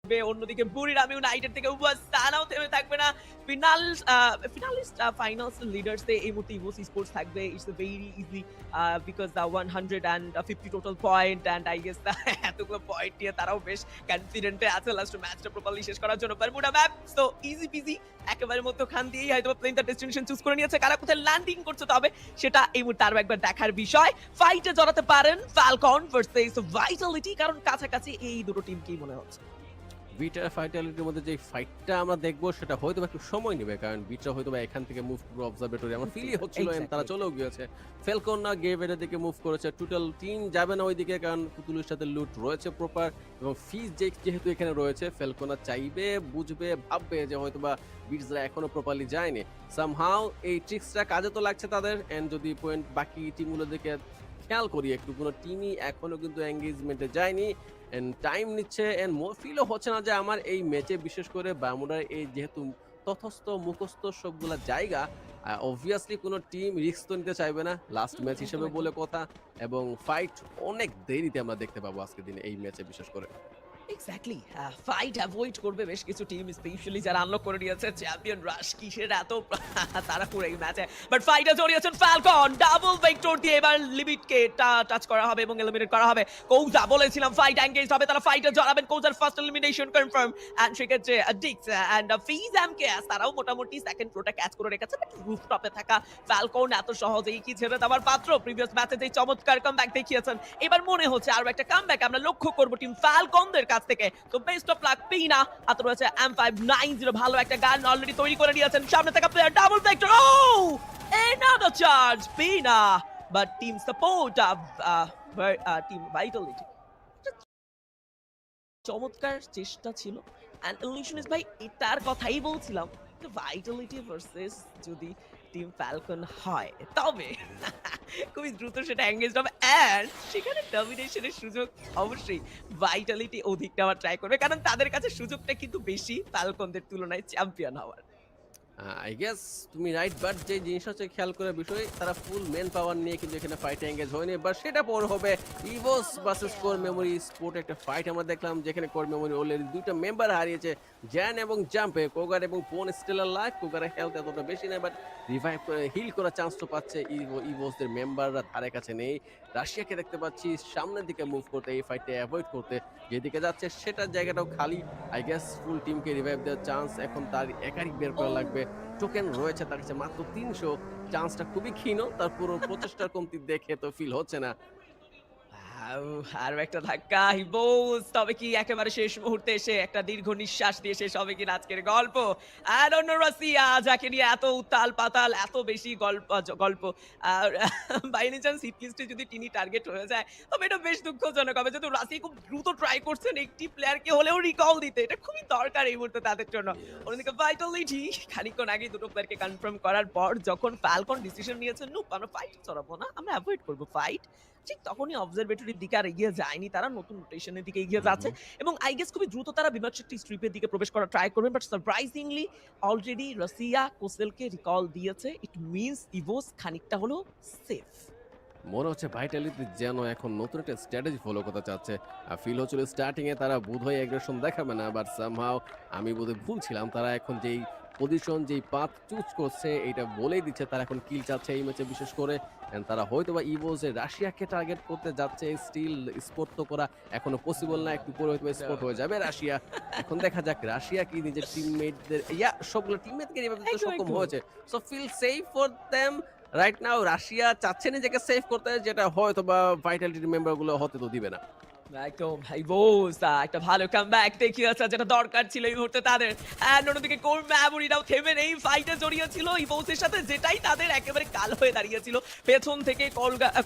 অন্যদিকে বুরিরাম ইউনাইটেড থেকে ওয়াসানাও থেমে থাকবে না। ফিনালিস্ট ফাইনালস লিডার্স এ এই মুহূর্তে ইভো স্পোর্টস থাকবে। It's a very easy because the 150 total point and I guess এতগুলো পয়েন্ট নিয়ে তারাও বেশ কনফিডেন্টে আছে লাস্ট ম্যাচটা প্রপারলি শেষ করার জন্য। Bermuda map so easy PG একেবারে মধ্যখান দিয়েই হয়তো প্লেনটা ডেস্টিনেশন চুজ করে নিয়েছে। কারা কোথায় ল্যান্ডিং করছে তবে সেটা এই মুহূর্তে আরো একবার দেখার বিষয়। ফাইটে জড়াতে পারেন ফ্যালকন ভার্সেস ভাইটালিটি, কারণ কাছাকাছি এই দুটো টিমকেই মনে হচ্ছে। বিটা ফাইটালিটির মধ্যে যে ফাইটটা আমরা দেখবো সেটা হয়তো একটু সময় নেবে, কারণ বিটা হয়তো এখান থেকে মুভ করবে অবজারভেটরি, আমার ফিলই হচ্ছিল তারা চলেও গিয়েছে। ফেলকন না গেভের দিকে মুভ করেছে, টোটাল টিম যাবে না ওইদিকে, কারণ পুতুলের সাথে লুট রয়েছে প্রপার, এবং ফিজ যেহেতু এখানে রয়েছে ফেলকোনা চাইবে, বুঝবে, ভাববে যে হয়তো বা বিটসরা এখনো প্রপারলি যায়নি। সামহাও এই ট্রিক্সটা কাজে তো লাগছে তাদের, এন্ড যদি পয়েন্ট বাকি টিমগুলোর দিকে খেয়াল করি একটু, কোনো টিমই এখনো কিন্তু এঙ্গেজমেন্টে যায়নি, এন্ড টাইম নিচ্ছে, এন্ড ফিলও হচ্ছে না যে আমার এই ম্যাচে বিশেষ করে বারমুডার এই যেহেতু তথস্থ মুখস্থ সবগুলা জায়গা, অবভিয়াসলি কোনো টিম রিস্ক তো নিতে চাইবে না লাস্ট ম্যাচ হিসেবে বলে কথা, এবং ফাইট অনেক দেরিতে আমরা দেখতে পাবো আজকের দিনে এই ম্যাচে বিশেষ করে। এক্স্যাক্টলি ফাইট অ্যাভয়েড করবে বেশ কিছু টিম, স্পেশালি যারা আনলক করে নিয়েছে চ্যাম্পিয়ন রাশ কিসের এত তারা পুরো এই ম্যাচে, বাট ফাইটে জড়িয়েছেন ফ্যালকন, ডাবল ভেক্টর দিয়ে এবার লিমিটকে টাচ করা হবে এবং এলিমিনেট করা হবে। কৌজা বলেছিলাম ফাইট এঙ্গেজ হবে, তারা ফাইটে জড়াবেন, কৌজার ফার্স্ট এলিমিনেশন কনফার্ম, এন্ড সেক্ষেত্রে ডিক্স এন্ড ফিজামকে তারাও মোটামুটি সেকেন্ড ফ্লোরটা ক্যাচ করে রেখেছে, বাট রুফটপে থাকা ফ্যালকন এত সহজেই কি ছেড়ে দেওয়ার পাত্র? প্রিভিয়াস ম্যাচে যে চমৎকার কামব্যাক দেখিয়েছেন, এবার মনে হচ্ছে আরো একটা কামব্যাক আমরা লক্ষ্য করব টিম ফ্যালকনদের কাছ থেকে। তো বেস্ট অফ লাক পিনা, হাতে রয়েছে M590, ভালো একটা গান অলরেডি তৈরি করে নিয়েছেন সামনে থাকা প্লেয়ার, ডাবল ভেক্টর, ও another charge পিনা, but team support team Vitality চমৎকার চেষ্টা ছিল। অ্যান্ড ইলিউশনিস্ট ভাই এটার কথাই বলছিলাম, ভাইটালিটি ভার্সেস যদি টিম ফ্যালকন হয় তবে খুবই দ্রুত সেটা এঙ্গেজ হবে, অ্যান্ড সেখানে ডমিনেশনের সুযোগ অবশ্যই ভাইটালিটি অধিক নেওয়ার ট্রাই করবে, কারণ তাদের কাছে সুযোগটা কিন্তু বেশি ফ্যালকনদের তুলনায় চ্যাম্পিয়ন হওয়ার। আই গেস তুমি রাইট, বাট যে জিনিসটা হচ্ছে খেয়াল করার বিষয়, তারা ফুল মেন পাওয়ার নিয়ে কিন্তু এখানে ফাইটে এঙ্গেজ হয়নি, বাট সেটা পর হবে ইভোস ভার্সেস কোর মেমোরি স্পোর্ট একটা ফাইট আমরা দেখলাম, যেখানে কোর মেমোরি অলরেডি দুইটা মেম্বার হারিয়েছে, জ্যান এবং জাম্পে। কোগার এবং পোন স্টিল লাইফ, কোগারের হেলথ এতটা বেশি নেই, বাট রিভাইভ করে হিল করার চান্স তো পাচ্ছে ইভোসদের মেম্বাররা ধারে কাছে নেই। রাশিয়াকে দেখতে পাচ্ছি সামনের দিকে মুভ করতে, এই ফাইটে অ্যাভয়েড করতে, যেদিকে যাচ্ছে সেটার জায়গাটাও খালি। আই গেস ফুল টিমকে রিভাইভ দেওয়ার চান্স এখন তার একারই বের করা লাগবে, টোকেন রয়েছে তার কাছে মাত্র 300, চান্সটা খুবই ক্ষীণ, তার পুরো প্রচেষ্টার কমতি দেখে তো ফিল হচ্ছে না। আরো একটা ধাক্কা হিবোস, তবে কি একেবারে শেষ মুহূর্তে এসে একটা দীর্ঘ নিঃশ্বাস দিয়ে শেষ হবে কিনা আজকের গল্প? আর অন্য রাশিয়া যাকে নিয়ে এত উত্তাল পাতাল, এত বেশি গল্প, আর বাই এনি চান্স হিট লিস্টে যদি তিনি টার্গেট হয়ে যায় তবে এটা বেশ দুঃখজনক হবে, যেহেতু রাশিয়া খুব দ্রুত ট্রাই করছেন একটি প্লেয়ারকে হলেও রিকল দিতে, এটা খুবই দরকার এই মুহূর্তে তাদের জন্য। অন্যদিকে ভাইটালিটি খানিকক্ষণ আগে দুটো প্লেয়ারকে কনফার্ম করার পর যখন ফ্যালকন ডিসিশন নিয়েছেন নুপ আমরা ফাইট চড়াবো না, আমরা অ্যাভয়েড করবো ফাইট, ঠিক তখনই অবজারভেটরির দিকে আর এগিয়ে যায়নি, তারা নতুন রোটেশনের দিকে এগিয়ে যাচ্ছে, এবং আই গেস খুবই দ্রুত তারা বিমানশক্তি স্ট্রিপের দিকে প্রবেশ করার ট্রাই করবেন, বাট সারপ্রাইজিংলি অলরেডি রাশিয়া কোসেলকে রিকল দিয়েছে, ইট মিনস ইভোস খানিকটা হলো সেফ। মনে হচ্ছে ভাইটালিটি যেন এখন নতুন একটা স্ট্র্যাটেজি ফলো করতে চাচ্ছে। ফিল হচ্ছিল স্টার্টিং এ তারা বোধহয় অ্যাগ্রেশন দেখাবে না, বাট সামহাও আমি বোধহয় ভুল ছিলাম, তারা এখন যেই পজিশন যেই পাথ চুজ করছে এটা বলেই দিচ্ছে তারা এখন কিল চাচ্ছে এই ম্যাচে বিশেষ করে, and তারা হয়তো বা ইভোজে রাশিয়াকে টার্গেট করতে যাচ্ছে। স্টিল স্পোর্ট তো করা এখনো পসিবল না, একটু পরে হয়তো স্পোর্ট হয়ে যাবে রাশিয়া। এখন দেখা যাক রাশিয়া কি নিজের টিমমেটদের সবগুলো টিমমেটকে এভাবে দিতে সক্ষম হয়েছে, so feel safe for them right now. Russia চাচ্ছে নিজেকে সেভ করতে, যেটা হয়তো বা ভাইটালিটির মেম্বারগুলো হতে তো দিবে না। একদম হাইবোস একটা ভালো কামব্যাক দেখিয়েছে, যেটা দরকার ছিল এই মুহূর্তে তাদের। এন্ড অন্যদিকে কোর মেমোরিটাও থেমে নেই, ফাইটে জড়িয়েছিল ইভোসের সাথে, যেটাই তাদের একেবারে কাল হয়ে দাঁড়িয়েছিল। পেছন থেকে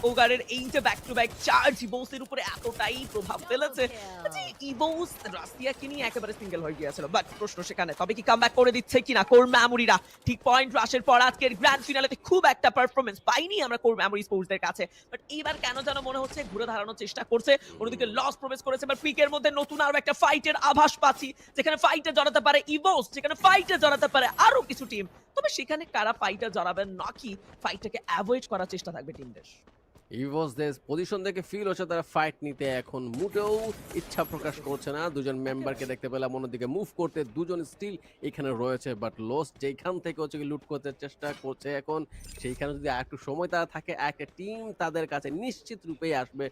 কোগারের এই যে ব্যাক টু ব্যাক চার্জ ইভোসের উপরে এতটাই প্রভাব ফেলেছে যে ইভোস রাশিয়াকে নিয়ে একেবারে সিঙ্গেল হয়ে গিয়েছিল, বাট প্রশ্ন সেখানে তবে কি কামব্যাক করে দিচ্ছে কিনা কোর মেমোরিরা। ঠিক পয়েন্ট রাশের পর আজকের গ্র্যান্ড ফিনালেতে খুব একটা পারফরমেন্স পাইনি আমরা কোর মেমোরি স্পোর্টসদের কাছে, বাট এইবার কেন যেন মনে হচ্ছে ঘুরে দাঁড়ানোর চেষ্টা করছে। অন্যদিকে লস প্রবেশ করেছে, এবার পিকের মধ্যে নতুন আরো একটা ফাইটের আভাস পাচ্ছি, যেখানে ফাইটে জড়াতে পারে ইভোস, যেখানে ফাইটে জড়াতে পারে আরো কিছু টিম, তবে সেখানে কারা ফাইটে জড়াবেন নাকি ফাইটটাকে অ্যাভয়েড করার চেষ্টা থাকবে টিমদের। ইভোসদের পজিশন দেখে ফিল হচ্ছে তারা ফাইট নিতে এখন মোটেও ইচ্ছা প্রকাশ করছে না। দুজন মেম্বারকে দেখতে পেলাম অন্যদিকে মুভ করতে, দুজন স্টিল এখানে রয়েছে, বাট লস্ট যেখান থেকে হচ্ছে লুট করতে চেষ্টা করছে এখন, সেইখানে যদি আর একটু সময় তারা থাকে, একটা টিম তাদের কাছে নিশ্চিত রূপেই আসবে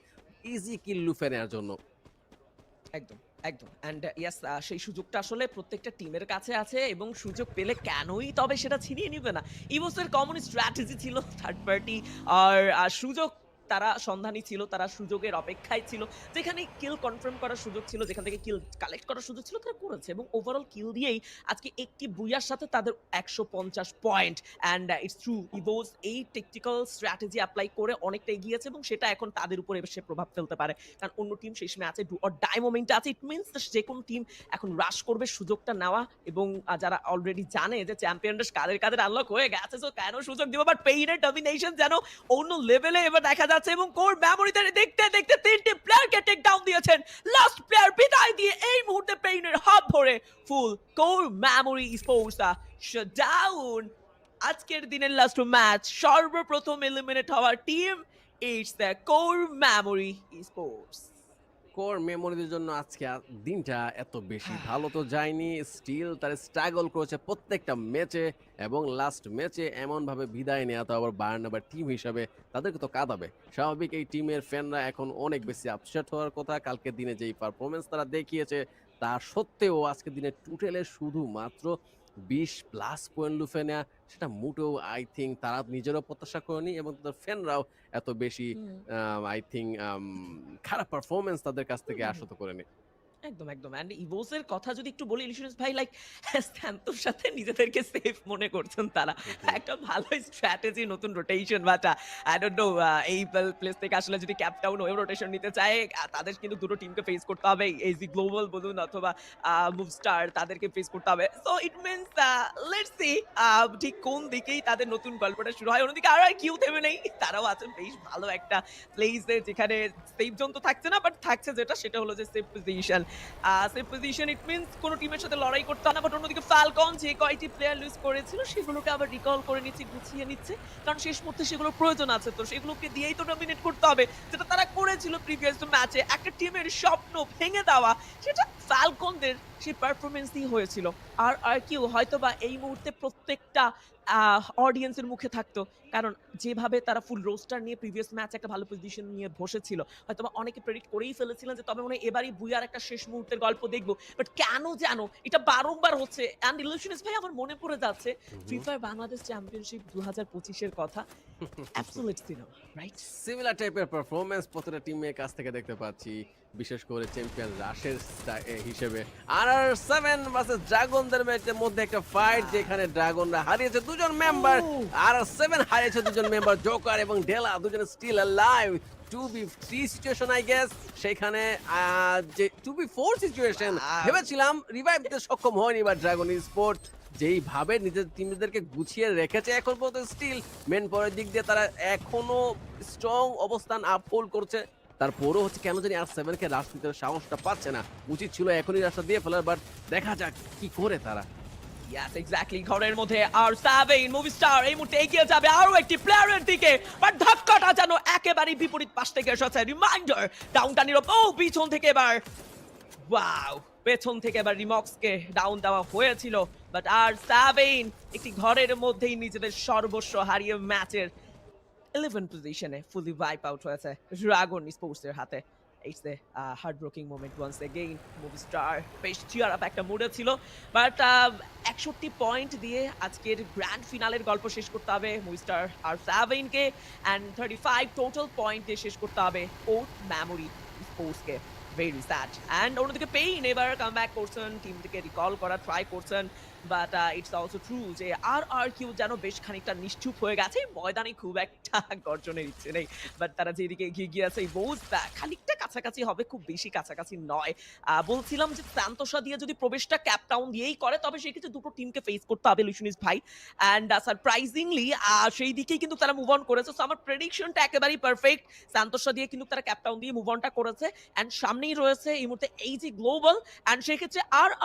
ইজি কিল লুফে নেওয়ার জন্য। একদম, একদম। অ্যান্ড ইয়েস, সেই সুযোগটা আসলে প্রত্যেকটা টিমের কাছে আছে এবং সুযোগ পেলে কেনই তবে সেটা ছিনিয়ে নিবে না? ইভোসের কমন স্ট্র্যাটেজি ছিল থার্ড পার্টি আর সুযোগ তারা সন্ধানী ছিল, তারা সুযোগের অপেক্ষায় ছিল। যেখানে কিল কনফার্ম করার সুযোগ ছিল, যেখান থেকে কিল কালেক্ট করার সুযোগ ছিল তারা করেছে এবং ওভারঅল কিল দিয়েই আজকে একটি বুইয়ার সাথে তাদের ১৫০ পয়েন্ট। অ্যান্ড ইটস ট্রু, ইভোস এই টেকটিক্যাল স্ট্র্যাটেজি এপ্লাই করে অনেকটা এগিয়েছে এবং সেটা এখন তাদের উপর এসে প্রভাব ফেলতে পারে। কারণ অন্য টিম শেষ ম্যাচে ডু অর ডাই মোমেন্টে আছে। ইট মিনস যে কোনো টিম এখন রাশ করবে সুযোগটা নেওয়া এবং যারা অলরেডি জানে যে চ্যাম্পিয়নরা কাদের কাদের আনলক হয়ে গেছে, সো কেন সুযোগ দিব? বাট পেইনের ডমিনেশন যেন অন্য লেভেলে এবার দেখা যাচ্ছে এবং কোর মেমোরিতে দেখতে দেখতে ৩টি প্লেয়ারকে টেক ডাউন দিয়েছেন। লাস্ট প্লেয়ার বিদায় দিয়ে এই মুহূর্তে পেইনের হাত ধরে full core memory sports shutdown. আজকের দিনের লাস্ট ম্যাচ সর্বপ্রথম এলিমিনেট হওয়ার team it's the core memory sports. Core মেমোরিদের জন্য আজকে দিনটা এত বেশি ভালো তো যায়নি, স্টিল তারা স্ট্রাগল করেছে প্রত্যেকটা ম্যাচে এবং লাস্ট ম্যাচে এমনভাবে বিদায় নেওয়া, তো আবার বার্নাবার টিম হিসাবে তাদেরকে তো কাঁদাবে স্বাভাবিক। এই টিমের ফ্যানরা এখন অনেক বেশি আপসেট হওয়ার কথা। কালকের দিনে যেই পারফরমেন্স তারা দেখিয়েছে তা সত্ত্বেও আজকের দিনে টোটালে শুধুমাত্র 20+ পয়েন্ট লুফে নেওয়া, সেটা মোটেও আই থিঙ্ক তারা নিজেরাও প্রত্যাশা করেনি এবং তাদের ফ্যানরাও এত বেশি আই থিঙ্ক খারাপ পারফরমেন্স তাদের কাছ থেকে আশা তো করেনি। একদম, একদম। অ্যান্ড ইভোসের কথা যদি একটু বলি, ইলিশিয়াস ভাই লাইক স্যান্তোর সাথে নিজেদেরকে সেফ মনে করছেন তারা। একটা ভালো স্ট্র্যাটেজি, নতুন rotation, but I don't no এই প্লেস থেকে আসলে যদি ক্যাপটাউন হয়ে রোটেশন নিতে চায় তাদের কিন্তু দুটো টিমকে ফেস করতে হবে। এজি গ্লোবাল বলুন অথবা মুভস্টার, তাদেরকে ফেস করতে হবে। So it means let's see ঠিক কোন দিকেই তাদের নতুন গল্পটা শুরু হয়। অন্যদিকে আর কিউ থেমে নেই। তারাও আছেন বেশ ভালো একটা প্লেসে, যেখানে সেফ জোন তো থাকছে না, বাট থাকছে যেটা সেটা হলো যে safe position. Safe position it means কোন টিমের সাথে লড়াই করতে হয় না। বাট অন্যদিকে ফালকন যে কয়টি প্লেয়ার লুজ করেছিল সেগুলোকে আবার রিকল করে নিচ্ছে, গুছিয়ে নিচ্ছে। কারণ শেষ মুহূর্তে সেগুলোর প্রয়োজন আছে, তো সেগুলোকে দিয়েই তো ডমিনেট করতে হবে, যেটা তারা করেছিল প্রিভিয়াস ম্যাচে। একটা টিমের স্বপ্ন ভেঙে দেওয়া, সেটা ফালকনদের সেই পারফরমেন্স দিয়ে হয়েছিল। আর কিউ হয়তোবা এই মুহূর্তে প্রত্যেকটা অডিয়েন্সের মুখে থাকতো, কারণ যেভাবে তারা ফুল রোস্টার নিয়ে প্রিভিয়াস ম্যাচ একটা ভালো পজিশন নিয়ে বসেছিল, হয়তোবা অনেকে প্রেডিক্ট করেই ফেলেছিলেন যে তবে মনে হয় এবারই বুয়ার একটা শেষ মুহূর্তের গল্প দেখবো। বাট কেন জানো এটা বারংবার হচ্ছে। অ্যান্ড ইলিউশনিস্ট ভাই, আমার মনে পড়ে যাচ্ছে ফ্রি ফায়ার বাংলাদেশ চ্যাম্পিয়নশিপ 2025-এর কথা। Absolute cinema, right? সিমিলার টাইপের পারফরমেন্স প্রতিটা টিমের কাছ থেকে দেখতে পাচ্ছি, বিশেষ করে চ্যাম্পিয়ন রাশের হিসেবে। আর7 ভার্সেস ড্রাগনদের ম্যাচের মধ্যে একটা ফাইট, যেখানে ড্রাগনরা হারিয়েছে দুজন মেম্বার, আর7 হারিয়েছে দুজন মেম্বার, জোকার এবং ডেলা, দুজন still alive. 2v3 situation I guess, সেখানে যে 2v4 সিচুয়েশন ভেবেছিলাম রিভাইভ দিতে সক্ষম হয়নি, বা ড্রাগন স্পোর্ট যেইভাবে নিজের টিমদেরকে গুছিয়ে রেখেছে এখন পর্যন্ত, স্টিল মেন পরের দিক দিয়ে তারা এখনো স্ট্রং অবস্থান আপ হোল্ড করছে। তারপরও হচ্ছে কেন জানি আর7 কে রাজনীতির সাহসটা পাচ্ছে না। উচিত ছিল এখনই রাস্তা দিয়ে ফেলার, বাট দেখা যাক কি করে তারা। Yes, exactly. ঘরের মধ্যে আর7 মুভি স্টার এই মুহূর্তে এগিয়ে যাবে আরো একটি প্লেয়ারের দিকে, বাট ধাক্কাটা যেন একেবারে বিপরীত পাশ থেকে এসেছে। রিমাইন্ডার ডাউনটানির পিছন থেকে এবার, ওয়াও, পেছন থেকে এবার রিমক্সকে ডাউন দেওয়া হয়েছিল, বাট আর7 একটি ঘরের মধ্যেই নিজেদের সর্বস্ব হারিয়ে ম্যাচের 11 পজিশনে ফুলি ওয়াইপ আউট হয়েছে ড্রাগন স্পোর্টসের হাতে। It's a heartbreaking moment once again. Movistar বেশ চিয়ার আপ একটা মুডে ছিল, বাট 61 পয়েন্ট দিয়ে আজকের গ্র্যান্ড ফিনালের গল্প শেষ করতে হবে মুভিস্টার আর7 কে, অ্যান্ড 35 টোটাল পয়েন্ট দিয়ে শেষ করতে হবে কোর মেমোরি স্পোর্টসকে। Very sad. অ্যান্ড অন্যদিকে পেইন এবার কাম ব্যাক করছেন, টিম থেকে রিকল করার ট্রাই করছেন, বাট ইটস অলসো ট্রু যে আর কিউ যেন বেশ খানিকটা নিশ্চুপ হয়ে গেছে। ময়দানে খুব একটা গর্জনের ইচ্ছে নেই, বাট তারা যেদিকে এগিয়ে গিয়েছে বোঝ খানিকটা কাছাকাছি হবে, খুব বেশি কাছাকাছি নয়। বলছিলাম যে সান্তোসা দিয়ে যদি প্রবেশটা ক্যাপটাউন দিয়েই করে তবে সেক্ষেত্রে দুটো টিমকে ফেস করতে হবে লিশনিস ভাই। অ্যান্ড সারপ্রাইজিংলি সেই দিকেই কিন্তু তারা মুভ অন করেছে। সো আমার প্রেডিকশনটা একেবারেই পারফেক্ট। সান্তোসা দিয়ে কিন্তু তারা ক্যাপটাউন দিয়ে মুভ অনটা করেছে, অ্যান্ড সামনেই রয়েছে এই মুহূর্তে এই যে গ্লোবাল, অ্যান্ড সেক্ষেত্রে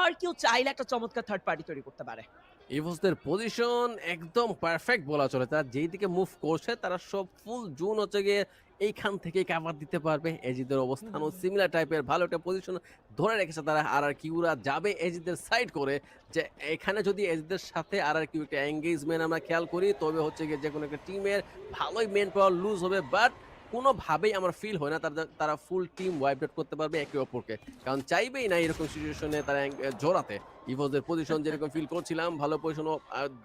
আর কিউ চাইলে একটা চমৎকার থার্ড পার্টি তৈরি করতে পারে। ইভোসদের পজিশন একদম পারফেক্ট বলা চলে, তারা যেই দিকে মুভ করছে তারা সব ফুল জুন হচ্ছে গিয়ে এইখান থেকে কাভার দিতে পারবে। এজিদের অবস্থানও সিমিলার টাইপের ভালো একটা পজিশন ধরে রেখেছে তারা। আর কিউরা যাবে এজিদের সাইড করে, যে এখানে যদি এজিদের সাথে কিউ একটা এঙ্গেজমেন্ট আমরা খেয়াল করি তবে হচ্ছে গিয়ে যে কোনো একটা টিমের ভালোই মেন পাওয়ার লুজ হবে, বাট কোনোভাবেই আমার ফিল হয় না তারা ফুল টিম ওয়াইপ আউট করতে পারবে একে অপরকে, কারণ চাইবেই না এরকম সিচুয়েশনে তারা জোড়াতে। ইভোসদের পজিশন যেরকম ফিল করছিলাম ভালো পজিশন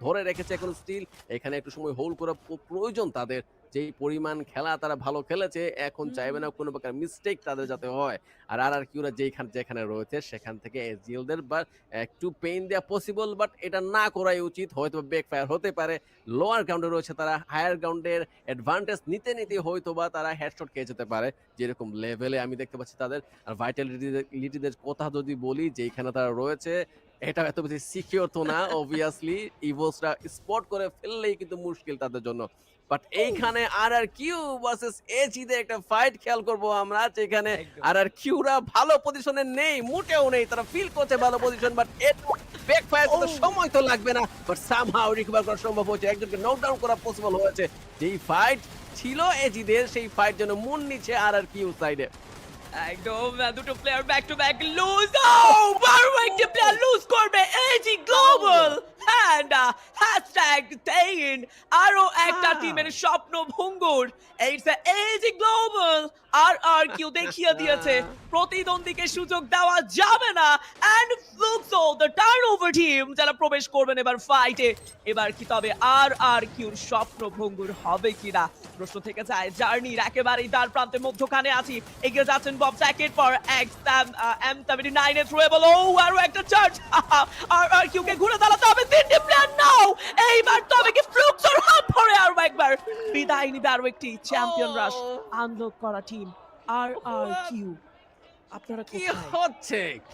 ধরে রেখেছে এখন স্টিল, এখানে একটু সময় হোল্ড করা প্রয়োজন তাদের। যেই পরিমাণ খেলা তারা ভালো খেলেছে, এখন চাইবে না কোনো প্রকার মিস্টেক তাদের যাতে হয়। আর কিউরা যেখানে রয়েছে সেখান থেকে এজিএলদের বা একটু পেইন দেওয়া পসিবল, বাট এটা না করাই উচিত, হয়তো ব্যাকফায়ার হতে পারে। লোয়ার গ্রাউন্ডে রয়েছে তারা, হায়ার গ্রাউন্ডের অ্যাডভান্টেজ নিতে নিতে হয়তো বা তারা হেডশট খেয়ে যেতে পারে, যেরকম লেভেলে আমি দেখতে পাচ্ছি তাদের। আর ভাইটালিটিদের কথা যদি বলি যেখানে তারা রয়েছে, এটা এত বেশি সিকিউর তো না অবভিয়াসলি। ইভোসরা স্পট করে ফেললেই কিন্তু মুশকিল তাদের জন্য। বাট এইখানে কিউ ভার্সেস এজিদের একটা ফাইট খেয়াল করব আমরা, যেখানে কিউরা ভালো পজিশনে নেই, মোটেও নেই, তারা ফিল করছে ভালো পজিশন, বাট ব্যাক ফায়ার করতে সময় তো লাগবে না, বাট সামহাউ রিকভার করা সম্ভব হয়েছে, একজনকে নক ডাউন করা পসিবল হয়েছে। যেই ফাইট ছিল এজিদের সেই ফাইট যেন মন নিচ্ছে কিউ সাইডে। একদম দুটো player back to back lose, বারো একটি প্লেয়ার লুজ করবে এজি গ্লোবাল এন্ড হ্যাশট্যাগ টেইন আরো একটা টিমের স্বপ্ন ভঙ্গুর। এইটস এজি গ্লোবাল আর কিউ দেখিয়ে দিয়েছে প্রতিদ্বন্দ্বীকে সুযোগ দেওয়া যাবে না। And Fluxo the turnover team যারা প্রবেশ করবেন এবার ফাইটে, এবার কি তবে আর কিউর স্বপ্ন ভঙ্গুর হবে কিনা প্রশ্ন থেকে যায়। জার্নির একেবারেই দ্বার প্রান্তের মধ্যখানে আছি, এগিয়ে যাচ্ছেন বব স্যাকেট পর M79 এর থ্রোয়েবল। আরো একটা চার্জ, আর কিউকে ঘুরে দাঁড়াতে হবে, তিনটি প্লেয়ার নাও এইবার তবে কি ফ্লুক্সোর হাত ধরে আরো একবার বিদায় নিবে আরো একটি চ্যাম্পিয়ন রাশ আনলক করা টিম আর কিউ। আপনারা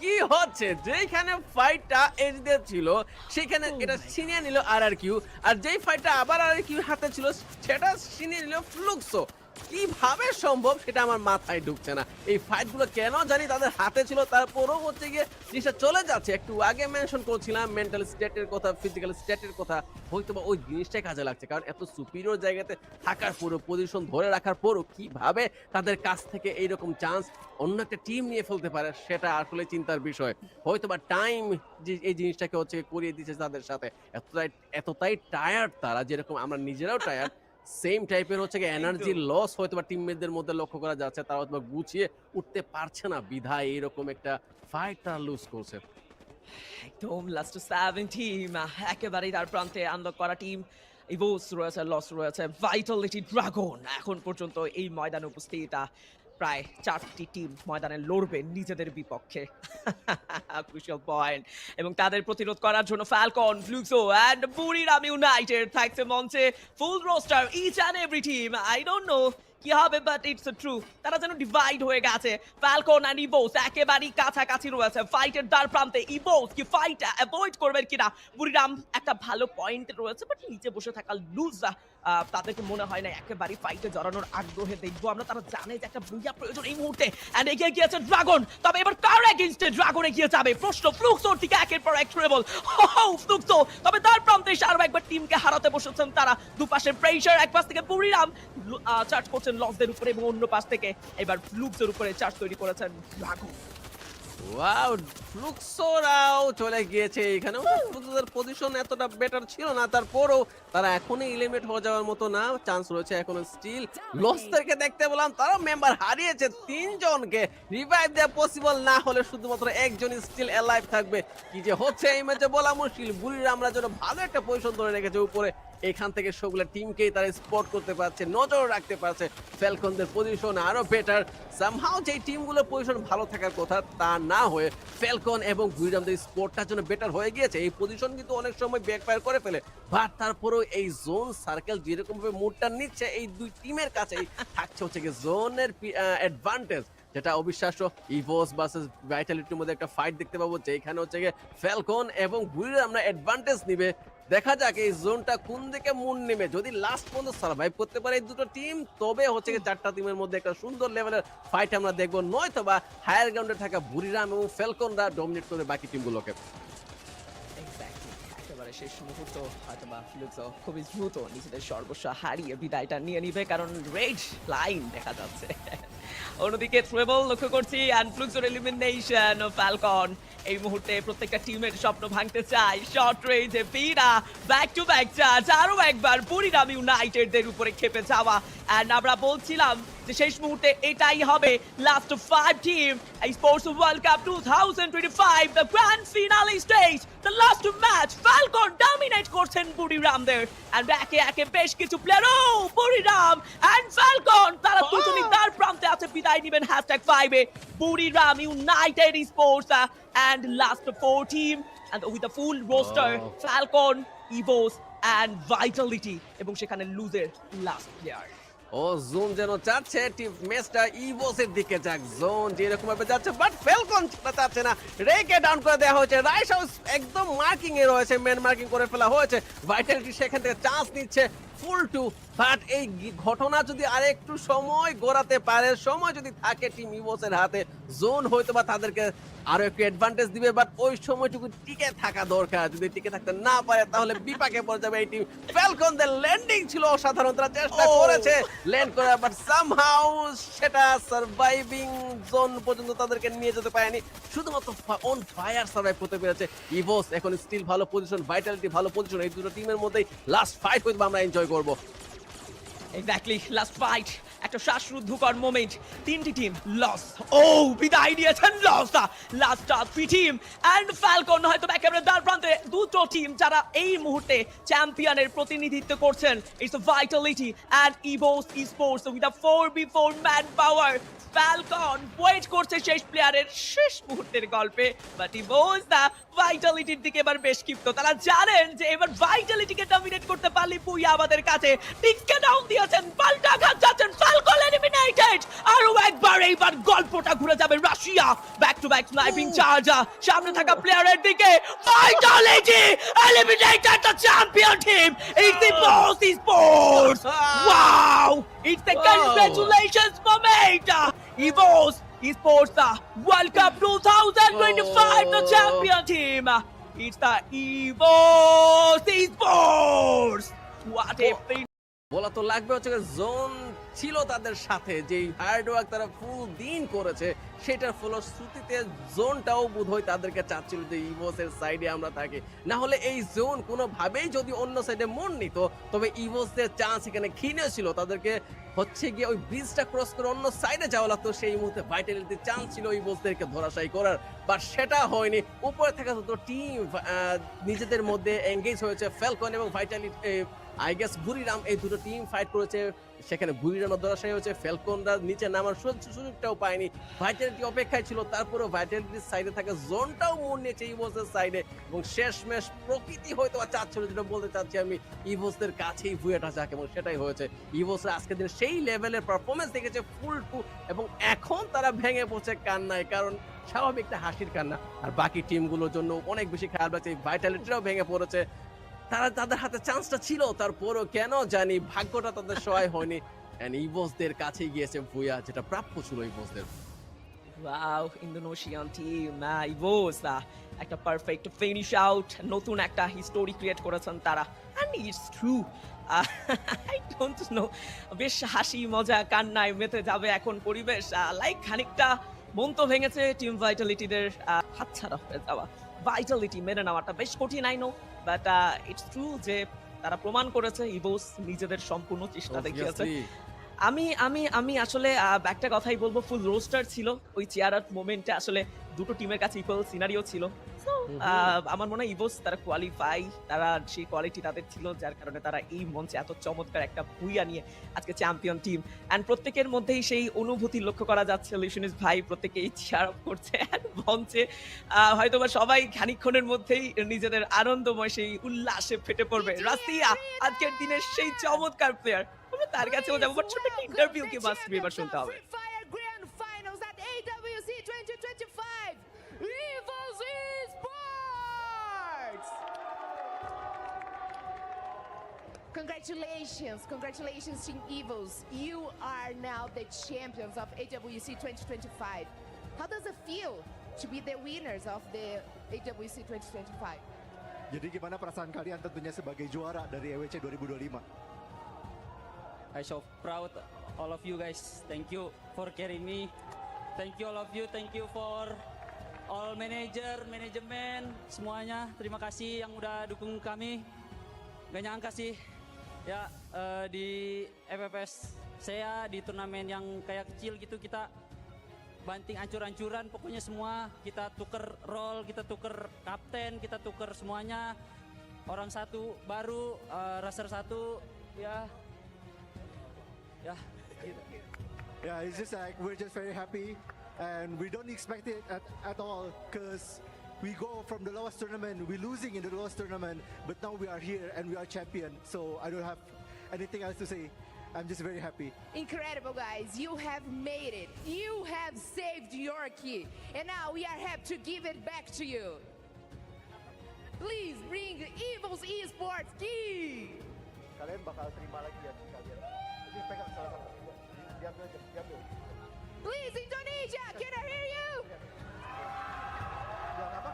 কি হচ্ছে যেখানে ফাইটটা এজদের ছিল সেখানে এটা ছিনিয়ে নিল কিউ, আর যেই ফাইটটা আবার কিউ হাতে ছিল সেটা ছিনিয়ে নিল ফ্লুক্সো। কিভাবে সম্ভব সেটা আমার মাথায় ঢুকছে না। এই ফাইটগুলো কেন জানি তাদের হাতে ছিল, তারপরও হচ্ছে গিয়ে জিনিসটা চলে যাচ্ছে। একটু আগে মেনশন করছিলাম মেন্টাল স্টেটের কথা, ফিজিক্যাল স্টেটের কথা, হয়তো বা ওই জিনিসটাই কাজে লাগছে, কারণ এত সুপিরিয়র জায়গাতে থাকার পরও, পজিশন ধরে রাখার পরও কিভাবে তাদের কাছ থেকে এইরকম চান্স অন্য একটা টিম নিয়ে ফেলতে পারে সেটা আসলে চিন্তার বিষয়। হয়তো বা টাইম এই জিনিসটাকে হচ্ছে করিয়ে দিচ্ছে তাদের সাথে। এতটাই টায়ার্ড তারা, যেরকম আমরা নিজেরাও টায়ার্ড, সেম টাইপের হচ্ছে এনার্জি লস হয়তো বা টিমমেটদের মধ্যে লক্ষ্য করা যাচ্ছে। তারা হয়তো গুছিয়ে উঠতে পারছে না বিধায় এরকম একটা ফাইট তারা লুজ করছে। একদম লাস্ট 7 টিম একেবারেই তার প্রান্তে আনলক করা টিম। ইভোস রয়েছে, লস রয়েছে, ভাইটালিটি ড্রাগন এখন পর্যন্ত এই ময়দানে উপস্থিত। প্রায় 4টি টিম ময়দানে লড়বে নিজেদের বিপক্ষে। ক্রুশিয়াল পয়েন্ট, এবং তাদের প্রতিরোধ করার জন্য Falcon, Fluxo and Buriram United থাকছে মঞ্চে। Full roster each and every team. I don't know কি হবে, বাট ইটস ট্রু তারা যেন ডিভাইড হয়ে গেছে। ফ্যালকন এন্ড ইভোস একেবারেই কাছাকাছি রয়েছে ফাইটের দ্বার প্রান্তে। ইভোস কি ফাইট অ্যাভয়েড করবেন কিনা? বুরিরাম একটা ভালো পয়েন্ট রয়েছে, বাট নিচে বসে থাকা লুজা তাদেরকে মনে হয় না একেবারেই ফাইটে জড়ানোর আগ্রহে দেখবো আমরা। তারা জানে যে একটা বুইয়া প্রয়োজন এই মুহূর্তে, এন্ড এগিয়ে গিয়েছে ড্রাগন। তবে এবার কার এগেইনস্টে ড্রাগন এগিয়ে যাবে? প্রশ্ন ফ্লুক্সোর দিকে একের পর এক ট্রেবল। ফ্লুক্সো তবে তার প্রান্তে এসে আরো একবার টিমকে হারাতে বসেছেন তারা। দুপাশের প্রেসার, এক পাশ থেকে বুরিরাম চার্জ করছেন লসদের উপরে, এবং অন্য পাশ থেকে এবার ফ্লুক্সোর উপরে চার্জ তৈরি করেছেন ড্রাগন। ওয়াও, ফ্লুক্সোরাও চলে গিয়েছে এখানে। ফ্লুক্সোদের পজিশন এতটা বেটার ছিল না, তারপরও তারা এখনই এলিমিনেট হয়ে যাওয়ার মতো না, চান্স রয়েছে এখনো স্টিল। লসদেরকে দেখতে পেলাম তারা মেম্বার হারিয়েছে 3 জনকে, রিভাইভ দেওয়া পসিবল না হলে শুধুমাত্র একজনই স্টিল অ্যালাইভ থাকবে। কি যে হচ্ছে এই ম্যাচে বলা মুশকিল। বুড়িরা আমরা যেন ভালো একটা পজিশন ধরে রেখেছে উপরে, এখান থেকে সবগুলো টিমকেই তারা স্পট করতে পারছে, নজর রাখতে পারছে। ফ্যালকনদের পজিশন আরো বেটার। সামহাউ যে টিমগুলোর পজিশন ভালো থাকার কথা তা না হয়ে ফ্যালকন এবং বুরিরামদের স্পটটার জন্য বেটার হয়ে গিয়েছে। এই পজিশন কিন্তু অনেক সময় ব্যাকফায়ার করে ফেলে, বাট তারপরেও এই জোন সার্কেল যেরকম ভাবে মুডটা নিচ্ছে এই দুই টিমের কাছেই থাকছে হচ্ছে কি জোনের অ্যাডভান্টেজ, যেটা অবিশ্বাস্য। ইভোস ভার্সেস ভাইটালিটির মধ্যে একটা ফাইট দেখতে পাবো, যেখানে হচ্ছে গিয়ে ফ্যালকন এবং বুরিরাম আমরা অ্যাডভান্টেজ নিবে। দেখা যাক এই জোনটা কোন দিকে মুন নেমে। যদি লাস্ট পর্যন্ত সার্ভাইভ করতে পারে এই দুটো টিম, তবে হচ্ছে কি 4টা টিমের মধ্যে একটা সুন্দর লেভেলের ফাইট আমরা দেখবো, নয়তো বা হায়ার গ্রাউন্ডে থাকা বুরিরাম এবং ফ্যালকনরা ডমিনেট করবে বাকি টিমগুলোকে। একেবারে শেষ মুহূর্ত হয়তো বা ফ্লুক্সও খুবই দ্রুত নিজেদের সর্বস্ব হারিয়ে বিদায়টা নিয়ে নিবে, কারণ রেড লাইন দেখা যাচ্ছে। অন্যদিকে ট্রেবল লক্ষ্য করছি অ্যান্ড ফ্লুক্সের এলিমিনেশন ফ্যালকন এই মুহূর্তে প্রত্যেকটা টিমের স্বপ্ন ভাঙতে চায়। শর্ট রেঞ্জে পিরা ব্যাক টু ব্যাক চার্জ, আরো একবার বুড়িরাম ইউনাইটেডদের উপরে খেপে যাওয়া। অ্যান্ড আমরা বলছিলাম যে শেষ মুহূর্তে এটাই হবে লাস্ট 5 টিম এই sports world cup 2025 the grand finale stage, the last match Falcon dominate করছেন বুড়িরামদের। অ্যান্ড একে একে বেশ কিছু প্লেয়ার, ও বুড়িরাম অ্যান্ড ফ্যালকন তারা দুজনই তার প্রান্তে আছে, বিদায় নেবেন #5 এ Buriram United sports and last 4 team and with the full roster Falcon, Evos and Vitality এবং সেখানে লুজের লাস্ট প্লেয়ার। ও জোন যেন চাচ্ছে টিম ম্যাচটা ইভোসের দিকে যাক, জোন যেরকম ভাবে যাচ্ছে বাট ফ্যালকন চাচ্ছে না, রেকে ডাউন করে দেওয়া হয়েছে, রাইস হাউস একদম মার্কিং এ রয়েছে, মেন মার্কিং করে ফেলা হয়েছে, ভাইটালিটি সেখান থেকে চান্স নিচ্ছে ফুল টু। বাট এই ঘটনা যদি আরেকটু সময় গড়াতে পারে, সময় যদি থাকে টিম ইভোসের হাতে, জোন হয়তো বা তাদেরকে আরো একটু অ্যাডভান্টেজ দিবে, বাট ওই সময়টুকু টিকে থাকা দরকার। যদি টিকে থাকতে না পারে তাহলে বিপাকে পড়ে যাবে এই টিম। ফ্যালকনদের ল্যান্ডিং ছিল অসাধারণ, তারা চেষ্টা করেছে ল্যান্ড করে, বাট সামহাউ সেটা সার্ভাইভিং জোন পর্যন্ত তাদেরকে নিয়ে যেতে পারেনি, শুধুমাত্র অন ফায়ার সার্ভাইভ করতে পেরেছে ইভোস। এখন স্টিল ভালো পজিশন, ভাইটালিটি ভালো পজিশন, এই দুটো টিমের মধ্যেই লাস্ট ফাইট হয়তো আমরা এনজয় করবো। এক্স্যাক্টলি লাস্ট ফাইট, একটা শ্বাসরুদ্ধকর মোমেন্ট, তিনটি টিম লস, ও বিদায় নিয়েছেন loss last 3 team and Falcon হয়তো একেবারে দ্বার প্রান্তে দুটো টিম যারা এই মুহূর্তে চ্যাম্পিয়নের প্রতিনিধিত্ব করছেন, it's Vitality and Evos Sports with a 4v4 man power. Falcon wait করছে শেষ প্লেয়ারের শেষ মুহূর্তের গল্পে, বাট ইভোস দা ভাইটালিটির দিকে এবার বেশ ক্ষিপ্ত, তারা জানেন যে এবার ভাইটালিটিকে ডমিনেট করতে পারলে পুইয়া আমাদের কাছে টিককে ডাউন দিয়েছেন, পাল্টা ঘাত যাচ্ছেন, ফ্যালকন এলিমিনেটেড। আরো একবার এইবার গল্পটা ঘুরে যাবে Russia, back to back sniping charger সামনে থাকা প্লেয়ারের দিকে, Vitality eliminated the champion team, it's the boss sports. Wow, it's the congratulations moment, ইভোস Esports World Cup 2025, the champion team. It's the EVOS Esports. What a বলা তো লাগবে হচ্ছে zone ছিল তাদের সাথে, যেই হার্ড ওয়ার্ক তারা ফুল দিন করেছে সেটার ফলশ্রুতিতে জোনটাও বোধহয় তাদেরকে চাচ্ছিল যে ইভোসের সাইডে আমরা থাকি, না হলে এই জোন কোনোভাবেই যদি অন্য সাইডে মন নিত তবে ইভোসের চান্স এখানে ক্ষীণ ছিল, তাদেরকে হচ্ছে গিয়ে ওই ব্রিজটা ক্রস করে অন্য সাইডে যাওয়া লাগতো। সেই মুহূর্তে ভাইটালিটির চান্স ছিল ইভোসদেরকে ধরাশায়ী করার, বাট সেটা হয়নি। উপরে থাকা দুটো টিম নিজেদের মধ্যে এঙ্গেজ হয়েছে, ফ্যালকন এবং ভাইটালিটি আই গেস বুড়িরাম, এই দুটো টিম ফাইট করেছে, সেখানে বুড়িরামের ধরাশায়ী হয়েছে, ফ্যালকনরা নিচে নামার সুযোগটাও পায়নি, ভাইটালিটি অপেক্ষায় ছিল, তারপরেও ভাইটালিটির সাইডে থাকা জোনটাও মন নিয়েছে ইভোসের সাইডে, এবং শেষমেশ প্রকৃতি হয়তো চাচ্ছিল, যেটা বলতে চাচ্ছি আমি, ইভোসদের কাছেই ভুয়েটা যাক, এবং সেটাই হয়েছে। ইভোসরা আজকের দিন সেই লেভেলের পারফরমেন্স দেখেছে ফুল টু, এবং এখন তারা ভেঙে পড়ছে কান্নায়, কারণ স্বাভাবিক একটা হাসির কান্না, আর বাকি টিমগুলোর জন্য অনেক বেশি খারাপ লাগছে। ভাইটালিটিরাও ভেঙে পড়েছে, তারা তাদের হাতে চান্সটা ছিল, তারপরও কেন জানি ভাগ্যটা তাদের সহায় হয়নি, এন্ড ইভোসদের কাছে গিয়েছে ভুয়া, যেটা প্রাপ্য ছিল ইভোসদের। ওয়াও, ইন্দোনেশিয়ান টিম ইভোস একটা পারফেক্ট ফিনিশ আউট, নতুন একটা হিস্টোরি ক্রিয়েট করেছেন তারা, and it's true. I don't know, বেশ হাসি মজা কান্নায় মেতে যাবে এখন পরিবেশ, লাইক খানিকটা মন তো ভেঙেছে টিম ভাইটালিটিদের, হাতছাড়া হয়ে যাওয়া, ভাইটালিটি মেনে নেওয়াটা বেশ কঠিন, I know, but it's true যে তারা প্রমাণ করেছে ইভোস নিজেদের সম্পূর্ণ চেষ্টা দেখিয়েছে। আমি আমি আমি আসলে একটা কথাই বলবো, ফুল রোস্টার ছিল ওই চেয়ার আউট মোমেন্টে, আসলে দুটো টিমের কাছে ইকুয়াল সিনারিও ছিল। আমার মনে হয় ইভোস তারা কোয়ালিফাই, তারা সেই কোয়ালিটি তাদের ছিল, যার কারণে তারা এই মঞ্চে এত চমৎকার একটা ভুইয়া নিয়ে আজকে চ্যাম্পিয়ন টিম, এন্ড প্রত্যেকের মধ্যেই সেই অনুভূতি লক্ষ্য করা যাচ্ছে। লিশনিস ভাই প্রত্যেকেই চেয়ার আপ করছে মঞ্চে, হয়তোবা সবাই খানিকক্ষণের মধ্যেই নিজেদের আনন্দময় সেই উল্লাসে ফেটে পড়বে। রাশিয়া আজকের দিনের সেই চমৎকার প্লেয়ার, আমরা তার কাছেও যাবো, বাট ছোট্ট একটা ইন্টারভিউ কি মাস্ট বি এবার শুনতে হবে। Congratulations Team Evos. You are now the champions of AWC 2025. How does it feel to be the winners of the AWC 2025? Jadi gimana perasaan kalian tentunya sebagai juara dari EWC 2025? I so proud all of you guys. Thank you for carrying me. Thank you all of you. Thank you for all manager, manajemen, semuanya. Terima kasih yang udah dukung kami. Gak nyangka sih ya di FFS saya di turnamen yang kayak kecil gitu kita banting ancur-ancuran pokoknya semua kita tuker role, kita tuker kapten, kita tuker semuanya. Orang satu baru, raser satu ya. Yeah, it's just like we're just very happy and we don't expect it at all because we go from the lowest tournament, we're losing in the lowest tournament, but now we are here and we are champion. So I don't have anything else to say. I'm just very happy. Incredible, guys. You have made it. You have saved your key. And now we are happy to give it back to you. Please bring Evil's Esports key. Kalian bakal terima lagi ya kalian. Jadi pegang salah satu. Diambil aja, diambil. Please, Indonesia, can I hear you? Yang apa?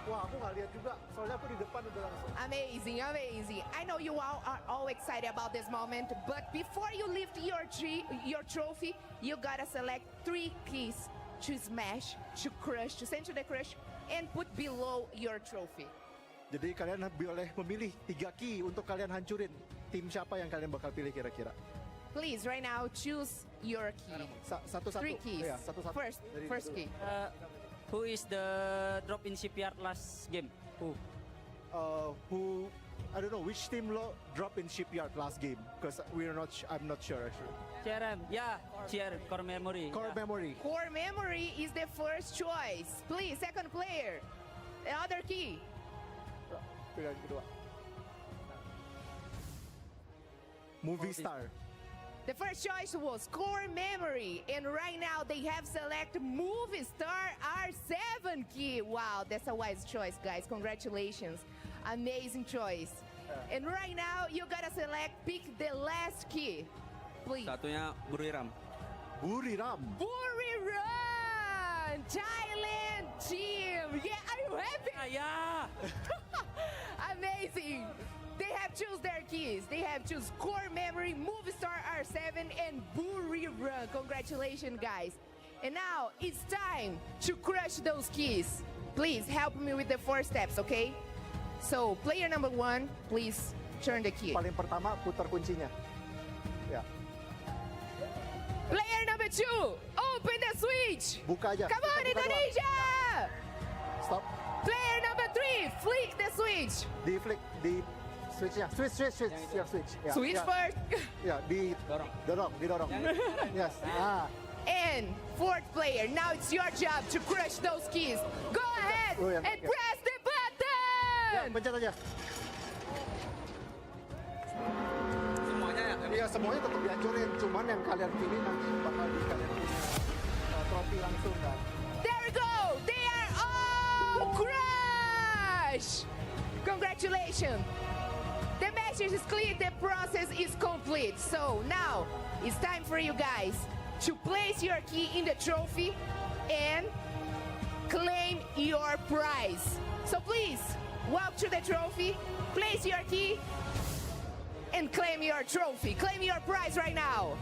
Wah, aku nggak lihat juga. Soalnya aku di depan udah langsung. Amazing, amazing. I know you all are all excited about this moment, but before you lift your trophy, you gotta select 3 keys to smash, to crush, to send to the crush, and put below your trophy. Jadi kalian boleh memilih 3 key untuk kalian hancurin. Tim siapa yang kalian bakal pilih kira-kira? Please, right now, choose your key. Satu-satu. 3 keys. Iya, satu-satu. First key. Who is the drop in shipyard last game? Who? Who I don't know which team drop in shipyard last game because I'm not sure actually. CRM, yeah, core memory. Core yeah. memory. Core memory is the first choice. Please, second player. The other key. Pilihan kedua. Movie star. The first choice was core memory, and right now they have select movie star R7 key. Wow, that's a wise choice, guys. Congratulations, amazing choice. And right now you gotta pick the last key, please. Satunya Buriram. Buriram. Buriram, Thailand team. Yeah, are you happy? Yeah. Amazing. They have choose their keys. They have choose core memory, movie star R7, and Buriram. Congratulations, guys. And now it's time to crush those keys. Please help me with the 4 steps, okay? So player number 1, please turn the key. Paling pertama putar kuncinya. Ya. Player number 2, open the switch. Buka aja. Come on, Buka doang. Indonesia. Stop. Player number 3, flick the switch. Di flick di switchnya. Switch. Ya, switch. Ya, Switch ya. first. Ya, didorong. Yes. Ah. And 4th player, now it's your job to crush those keys. Go ahead Oh, yang- and ya. press the Ya, button. pencet aja. Semuanya ya. Iya, semuanya tetap dihancurin. Cuman yang kalian pilih nanti bakal di kalian punya trofi langsung kan. There we go. They are all crushed. Congratulations. The message is clear. The process is complete. So now it's time for you guys to place your key in the trophy and claim your prize. So please walk to the trophy, place your key, and claim your trophy. Claim your prize right now.